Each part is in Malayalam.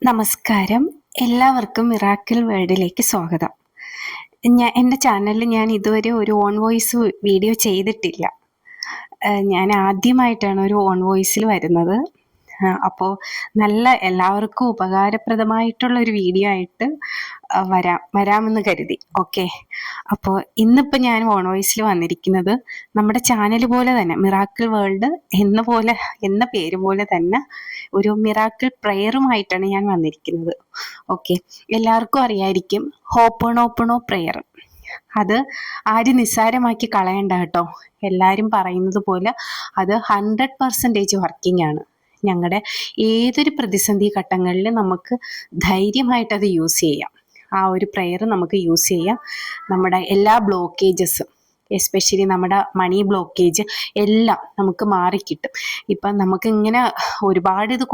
നമസ്കാരം. എല്ലാവർക്കും മിറാക്കിൾ വേൾഡിലേക്ക് സ്വാഗതം. എൻ്റെ ചാനലിൽ ഞാൻ ഇതുവരെ ഒരു ഓൺ വോയിസ് വീഡിയോ ചെയ്തിട്ടില്ല. ഞാൻ ആദ്യമായിട്ടാണ് ഒരു ഓൺ വോയിസിൽ വരുന്നത്. അപ്പോൾ എല്ലാവർക്കും ഉപകാരപ്രദമായിട്ടുള്ള ഒരു വീഡിയോ ആയിട്ട് വരാമെന്ന് കരുതി. ഓക്കെ, അപ്പോൾ ഇന്നിപ്പോൾ ഞാൻ ഓൺ വോയിസിൽ വന്നിരിക്കുന്നത് നമ്മുടെ ചാനൽ പോലെ തന്നെ മിറാക്കിൾ വേൾഡ് എന്ന പേര് പോലെ തന്നെ ഒരു മിറാക്കിൾ പ്രെയറുമായിട്ടാണ് ഞാൻ വന്നിരിക്കുന്നത്. ഓക്കെ, എല്ലാവർക്കും അറിയായിരിക്കും ഹോപ്പണോപ്പണോ പ്രെയർ. അത് ആരും നിസ്സാരമാക്കി കളയണ്ട കേട്ടോ. എല്ലാവരും പറയുന്നത് പോലെ അത് 100% വർക്കിംഗ് ആണ്. ഞങ്ങളുടെ ഏതൊരു പ്രതിസന്ധി ഘട്ടങ്ങളിൽ നമുക്ക് ധൈര്യമായിട്ട് അത് യൂസ് ചെയ്യാം. ആ ഒരു പ്രെയർ നമുക്ക് യൂസ് ചെയ്യാം. നമ്മുടെ എല്ലാ ബ്ലോക്കേജസും, എസ്പെഷ്യലി നമ്മുടെ മണി ബ്ലോക്കേജ് എല്ലാം നമുക്ക് മാറിക്കിട്ടും. ഇപ്പം നമുക്ക് ഇങ്ങനെ ഒരുപാട് ഇത്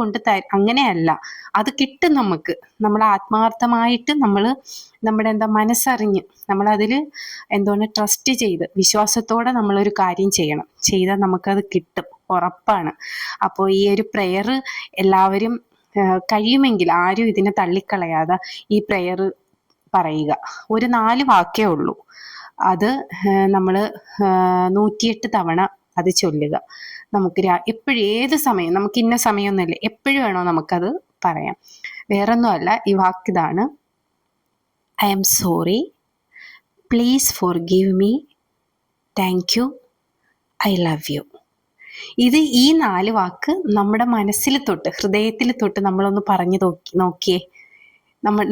അങ്ങനെയല്ല, അത് കിട്ടും നമുക്ക്. നമ്മൾ ആത്മാർത്ഥമായിട്ട് നമ്മുടെ മനസ്സറിഞ്ഞ് നമ്മളതിൽ ട്രസ്റ്റ് ചെയ്ത് വിശ്വാസത്തോടെ നമ്മളൊരു കാര്യം ചെയ്താൽ നമുക്കത് കിട്ടും, ഉറപ്പാണ്. അപ്പോൾ ഈ ഒരു പ്രെയർ എല്ലാവരും കഴിയുമെങ്കിൽ ആരും ഇതിനെ തള്ളിക്കളയാതെ ഈ പ്രെയർ പറയുക. ഒരു 4 വാക്കേ ഉള്ളൂ. അത് നമ്മൾ 108 തവണ അത് ചൊല്ലുക. നമുക്ക് എപ്പോഴും ഏത് സമയം, നമുക്ക് ഇന്ന സമയമൊന്നുമില്ല, എപ്പോഴും വേണോ നമുക്കത് പറയാം. വേറൊന്നുമല്ല, ഈ വാക്കിതാണ്: I am sorry, please forgive me, thank you, I love you. ഈ 4 വാക്ക് നമ്മുടെ മനസ്സിൽ തൊട്ട്, ഹൃദയത്തിൽ തൊട്ട് നമ്മളൊന്ന് പറഞ്ഞു നോക്കിയേ.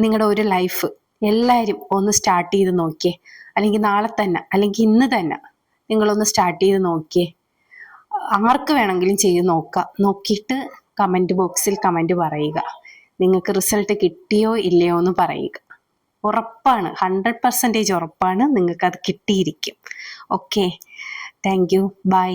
നിങ്ങളുടെ ഒരു ലൈഫ് എല്ലാവരും ഒന്ന് സ്റ്റാർട്ട് ചെയ്ത് നോക്കിയേ. അല്ലെങ്കിൽ നാളെ തന്നെ, അല്ലെങ്കിൽ ഇന്ന് തന്നെ നിങ്ങളൊന്ന് സ്റ്റാർട്ട് ചെയ്ത് നോക്കിയേ. ആർക്ക് വേണമെങ്കിലും ചെയ്ത് നോക്കിയിട്ട് കമൻറ്റ് ബോക്സിൽ കമൻറ്റ് പറയുക. നിങ്ങൾക്ക് റിസൾട്ട് കിട്ടിയോ ഇല്ലയോ എന്ന് പറയുക. ഉറപ്പാണ്, 100% ഉറപ്പാണ്, നിങ്ങൾക്കത് കിട്ടിയിരിക്കും. Okay, thank you, by.